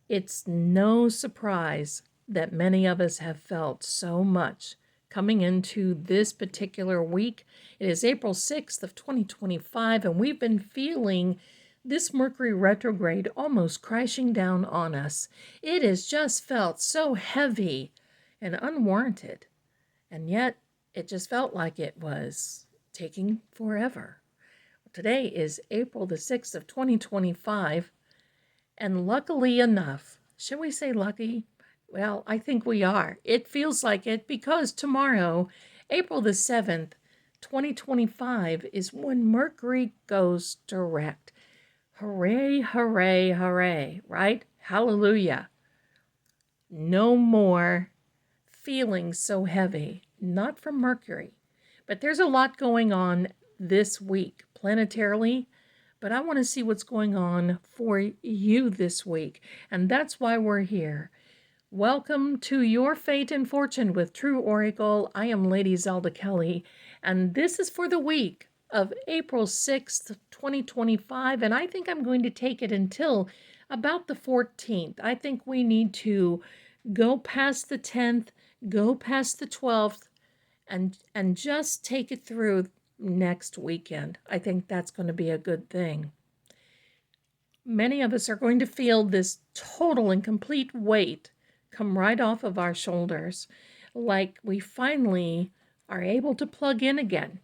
It's no surprise that many of us have felt so much coming into this particular week. It is April 6th of 2025, and we've been feeling this Mercury retrograde almost crashing down on us. It has just felt so heavy and unwarranted, and yet it just felt like it was taking forever. Today is April the 6th of 2025, and luckily enough, shall we say lucky? Well, I think we are. It feels like it because tomorrow, April the 7th, 2025, is when Mercury goes direct. Hooray, hooray, hooray, right? Hallelujah. No more feeling so heavy, not from Mercury. But there's a lot going on this week planetarily, but I want to see what's going on for you this week, and that's why we're here. Welcome to Your Fate and Fortune with True Oracle. I am Lady Zelda Kelly, and this is for the week of April 6th, 2025, and I think I'm going to take it until about the 14th. I think we need to go past the 10th, go past the 12th, and just take it through next weekend. I think that's going to be a good thing. Many of us are going to feel this total and complete weight come right off of our shoulders, like we finally are able to plug in again.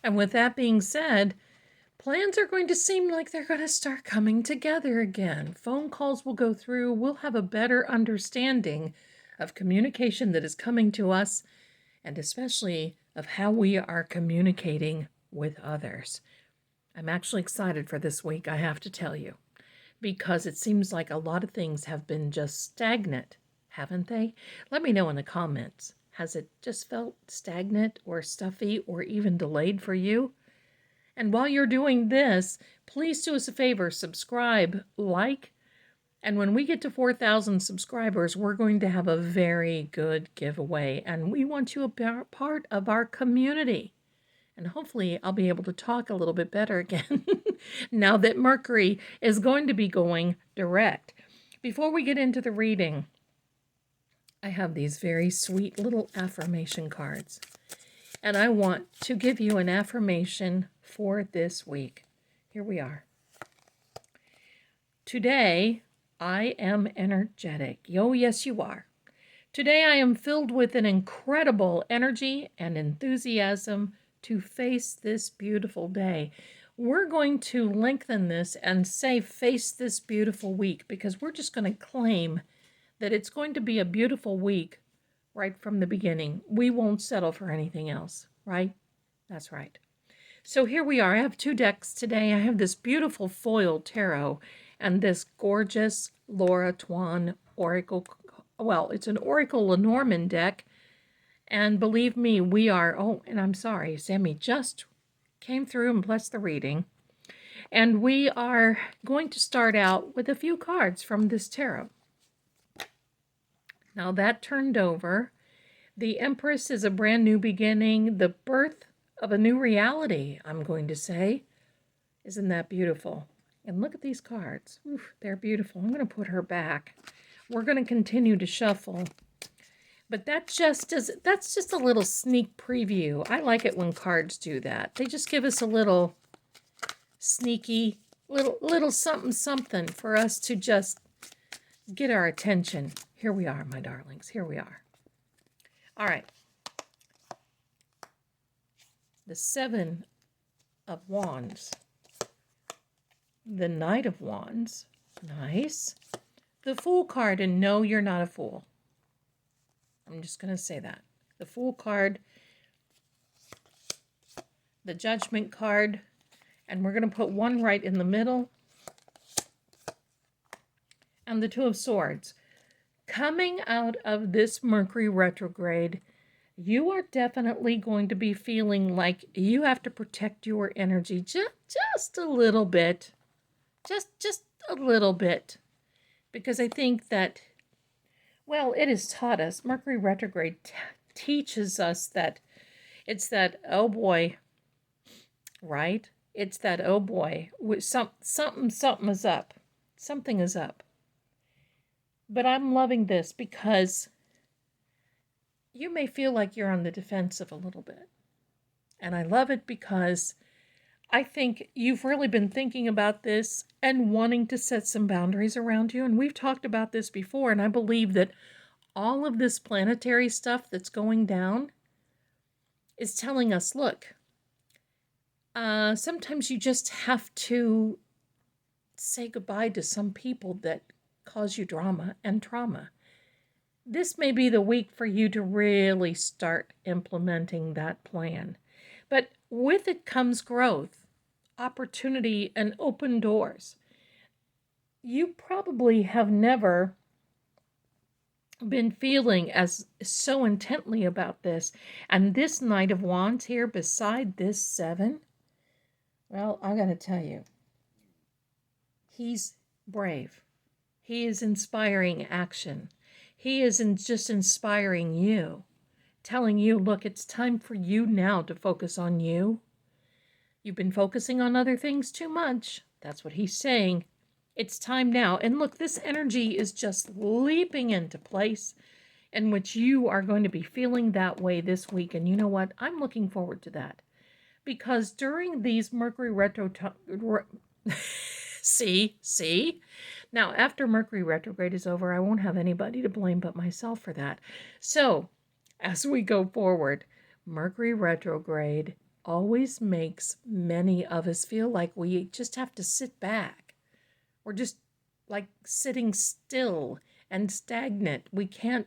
And with that being said, plans are going to seem like they're going to start coming together again. Phone calls will go through. We'll have a better understanding of communication that is coming to us, and especially of how we are communicating with others. I'm actually excited for this week, I have to tell you, because it seems like a lot of things have been just stagnant, haven't they? Let me know in the comments. Has it just felt stagnant or stuffy or even delayed for you? And while you're doing this, please do us a favor, subscribe, like, and when we get to 4,000 subscribers, we're going to have a very good giveaway, and we want you a part of our community. And hopefully I'll be able to talk a little bit better again now that Mercury is going to be going direct. Before we get into the reading, I have these very sweet little affirmation cards, and I want to give you an affirmation for this week. Here we are. Today, I am energetic. Oh, yes, you are. Today, I am filled with an incredible energy and enthusiasm to face this beautiful day. We're going to lengthen this and say face this beautiful week, because we're just going to claim that it's going to be a beautiful week right from the beginning. We won't settle for anything else, right? That's right. So here we are. I have two decks today. I have this beautiful foil tarot and this gorgeous Laura Twan Oracle. Well, it's an Oracle Lenormand deck. And believe me, we are, oh, and I'm sorry, Sammy just came through and blessed the reading. And we are going to start out with a few cards from this tarot. Now that turned over. The Empress is a brand new beginning, the birth of a new reality, I'm going to say. Isn't that beautiful? And look at these cards. Oof, they're beautiful. I'm going to put her back. We're going to continue to shuffle. But that's just a little sneak preview. I like it when cards do that. They just give us a little sneaky, little something for us to just get our attention. Here we are, my darlings. Here we are. All right. The Seven of Wands. The Knight of Wands. Nice. The Fool card, and no, you're not a fool. I'm just going to say that. The Fool card, the Judgment card, and we're going to put one right in the middle, and the Two of Swords. Coming out of this Mercury retrograde, you are definitely going to be feeling like you have to protect your energy just a little bit. Just a little bit. Because I think that, well, it has taught us, Mercury retrograde teaches us that it's that, oh boy, right? It's that, oh boy, something is up. Something is up. But I'm loving this because you may feel like you're on the defensive a little bit. And I love it because I think you've really been thinking about this and wanting to set some boundaries around you. And we've talked about this before. And I believe that all of this planetary stuff that's going down is telling us, look, sometimes you just have to say goodbye to some people that cause you drama and trauma. This may be the week for you to really start implementing that plan. But with it comes growth, opportunity, and open doors. You probably have never been feeling as so intently about this. And this Knight of Wands here beside this 7, well, I got to tell you, he's brave. He is inspiring action. He isn't just inspiring you, telling you, look, it's time for you now to focus on you. You've been focusing on other things too much. That's what he's saying. It's time now. And look, this energy is just leaping into place in which you are going to be feeling that way this week. And you know what? I'm looking forward to that. Because during these Mercury See? Now, after Mercury retrograde is over, I won't have anybody to blame but myself for that. So, as we go forward, Mercury retrograde always makes many of us feel like we just have to sit back. We're just like sitting still and stagnant. We can't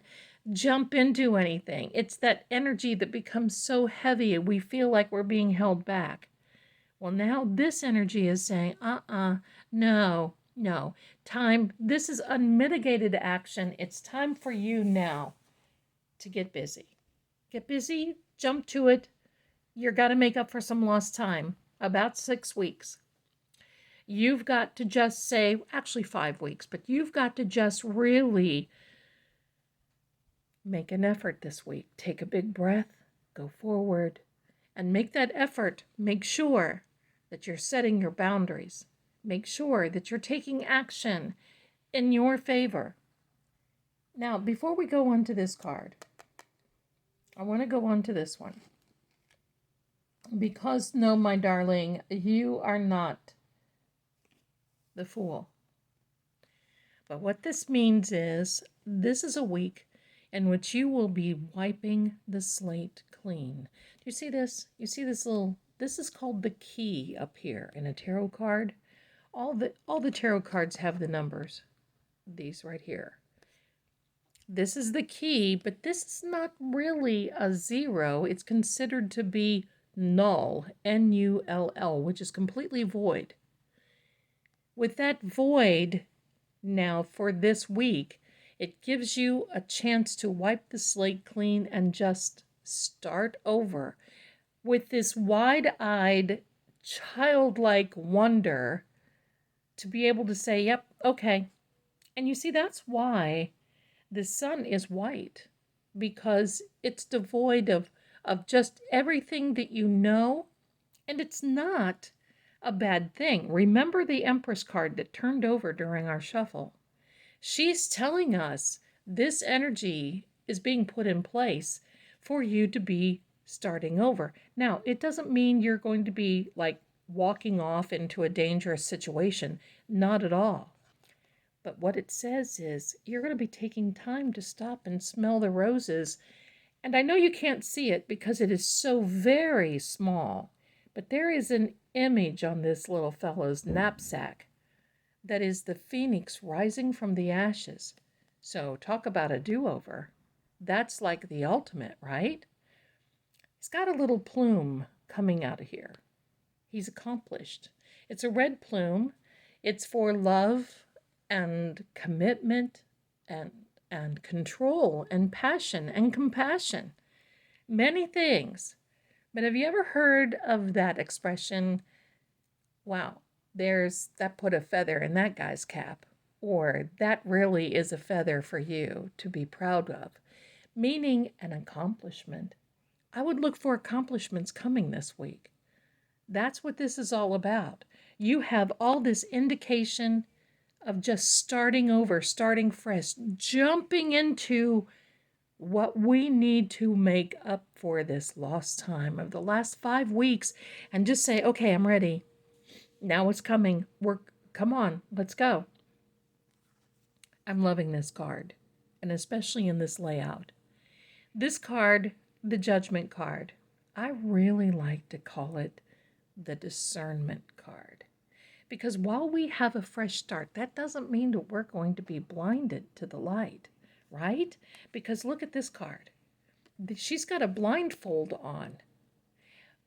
jump into anything. It's that energy that becomes so heavy we feel like we're being held back. Well, now this energy is saying, no, time. This is unmitigated action. It's time for you now to get busy. Get busy, jump to it. You're got to make up for some lost time, about 6 weeks. You've got to just say, actually 5 weeks, but you've got to just really make an effort this week. Take a big breath, go forward, and make that effort. Make sure that you're setting your boundaries. Make sure that you're taking action in your favor. Now, before we go on to this card, I want to go on to this one. Because, no, my darling, you are not the fool. But what this means is, this is a week in which you will be wiping the slate clean. Do you see this? You see this little, this is called the key up here in a tarot card. All the tarot cards have the numbers. These right here. This is the key, but this is not really a 0. It's considered to be null, N-U-L-L, which is completely void. With that void, now for this week, it gives you a chance to wipe the slate clean and just start over with this wide-eyed, childlike wonder to be able to say, yep, okay. And you see, that's why the sun is white, because it's devoid of just everything that you know, and it's not a bad thing. Remember the Empress card that turned over during our shuffle? She's telling us this energy is being put in place for you to be starting over. Now, it doesn't mean you're going to be like walking off into a dangerous situation. Not at all. But what it says is you're going to be taking time to stop and smell the roses. And I know you can't see it because it is so very small, but there is an image on this little fellow's knapsack that is the phoenix rising from the ashes. So talk about a do-over. That's like the ultimate, right? He's got a little plume coming out of here. He's accomplished. It's a red plume. It's for love and commitment and control and passion and compassion. Many things. But have you ever heard of that expression, wow, that put a feather in that guy's cap, or that really is a feather for you to be proud of, meaning an accomplishment. I would look for accomplishments coming this week. That's what this is all about. You have all this indication of just starting over, starting fresh, jumping into what we need to make up for this lost time of the last 5 weeks and just say, okay, I'm ready. Now it's coming. Come on, let's go. I'm loving this card, and especially in this layout. This card, the Judgment card, I really like to call it the Discernment card. Because while we have a fresh start, that doesn't mean that we're going to be blinded to the light, right? Because look at this card. She's got a blindfold on.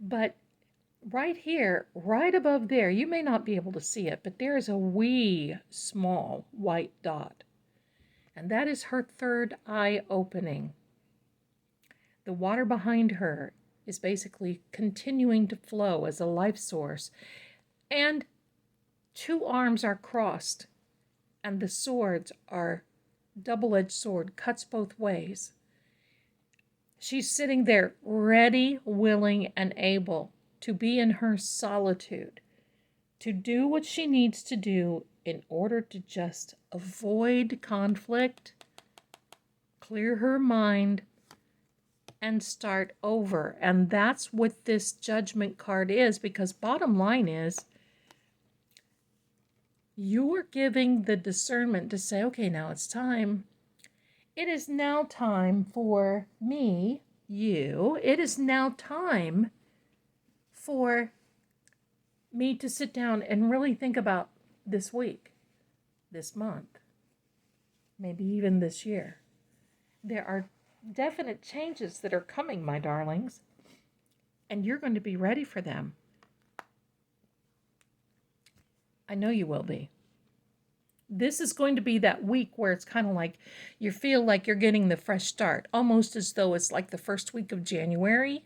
But right here, right above there, you may not be able to see it, but there is a wee small white dot. And that is her third eye opening. The water behind her is basically continuing to flow as a life source. And two arms are crossed, and the swords are double-edged sword, cuts both ways. She's sitting there ready, willing, and able to be in her solitude, to do what she needs to do in order to just avoid conflict, clear her mind, and start over. And that's what this Judgment card is, because bottom line is, you're giving the discernment to say, okay, now it's time. It is now time for me, you. It is now time for me to sit down and really think about this week, this month, maybe even this year. There are definite changes that are coming, my darlings, and you're going to be ready for them. I know you will be. This is going to be that week where it's kind of like you feel like you're getting the fresh start, almost as though it's like the first week of January,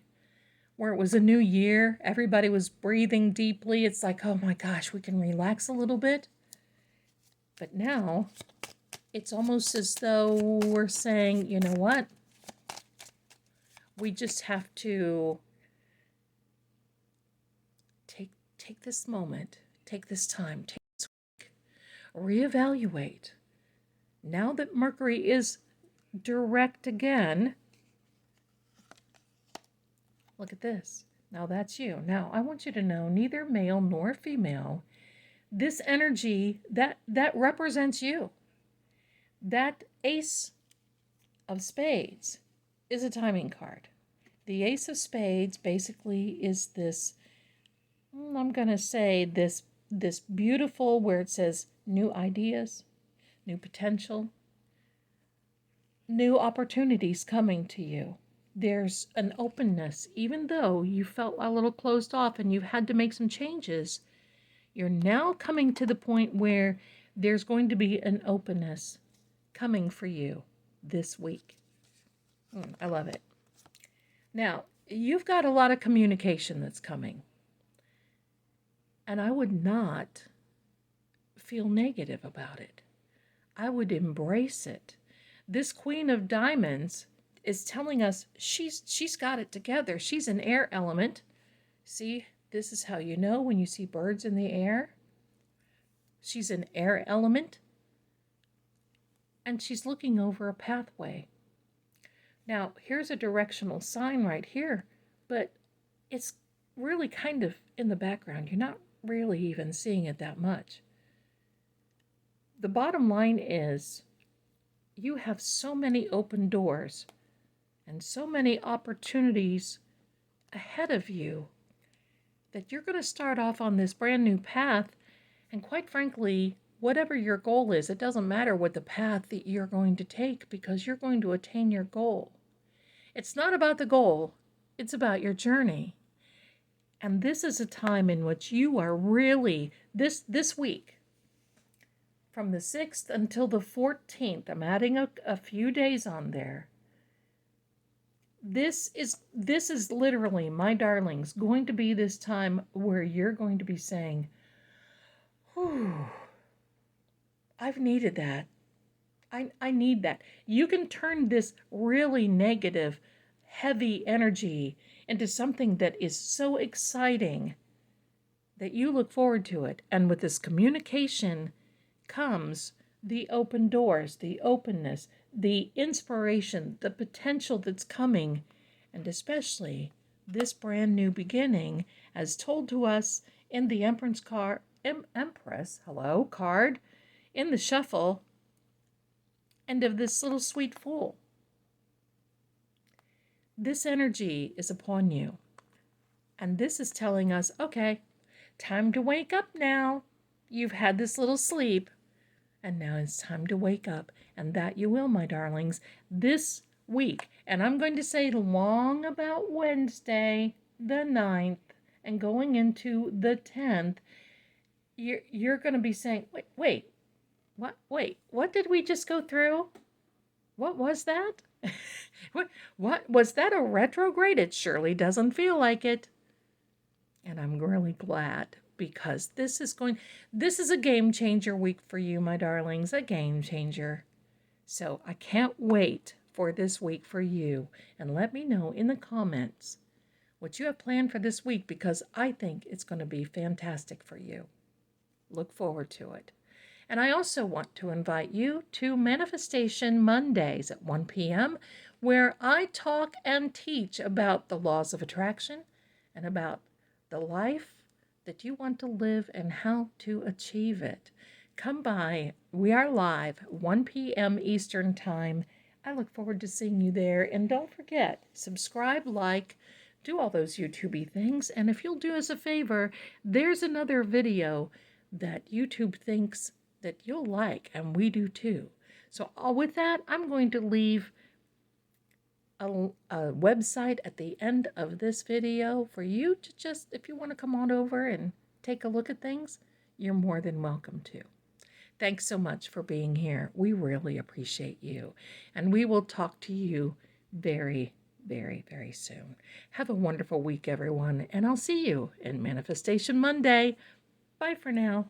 where it was a new year. Everybody was breathing deeply. It's like, oh my gosh, we can relax a little bit. But now it's almost as though we're saying, you know what? We just have to take this moment, take this time, take this week, reevaluate. Now that Mercury is direct again, look at this. Now that's you. Now I want you to know, neither male nor female, this energy that represents you. That Ace of Spades is a timing card. The Ace of Spades basically is this, I'm going to say this beautiful, where it says new ideas, new potential, new opportunities coming to you. There's an openness, even though you felt a little closed off and you've had to make some changes. You're now coming to the point where there's going to be an openness coming for you this week. I love it. Now, you've got a lot of communication that's coming. And I would not feel negative about it. I would embrace it. This Queen of Diamonds is telling us she's got it together. She's an air element. See, this is how you know when you see birds in the air. She's an air element. And she's looking over a pathway. Now, here's a directional sign right here, but it's really kind of in the background. You're not really even seeing it that much. The bottom line is, you have so many open doors and so many opportunities ahead of you that you're going to start off on this brand new path. And quite frankly, whatever your goal is, it doesn't matter what the path that you're going to take, because you're going to attain your goal. It's not about the goal, it's about your journey. And this is a time in which you are really, this week, from the 6th until the 14th, I'm adding a few days on there. This is literally, my darlings, going to be this time where you're going to be saying, whew, I've needed that. I need that. You can turn this really negative, heavy energy into something that is so exciting that you look forward to it. And with this communication comes the open doors, the openness, the inspiration, the potential that's coming, and especially this brand new beginning, as told to us in the Empress, hello, card in the shuffle, and of this little sweet fool. This energy is upon you. And this is telling us, okay, time to wake up now. You've had this little sleep, and now it's time to wake up. And that you will, my darlings, this week. And I'm going to say long about Wednesday, the 9th, and going into the 10th, you're going to be saying, wait, what did we just go through? What was that? What was that, a retrograde? It surely doesn't feel like it. And I'm really glad, because this is a game changer week for you, my darlings, a game changer. So I can't wait for this week for you. And let me know in the comments what you have planned for this week, because I think it's going to be fantastic for you. Look forward to it. And I also want to invite you to Manifestation Mondays at 1 p.m., where I talk and teach about the laws of attraction and about the life that you want to live and how to achieve it. Come by. We are live, 1 p.m. Eastern Time. I look forward to seeing you there. And don't forget, subscribe, like, do all those YouTube-y things. And if you'll do us a favor, there's another video that YouTube thinks that you'll like, and we do too. So with that, I'm going to leave a website at the end of this video for you to just, if you want to come on over and take a look at things, you're more than welcome to. Thanks so much for being here. We really appreciate you. And we will talk to you very, very, very soon. Have a wonderful week, everyone. And I'll see you in Manifestation Monday. Bye for now.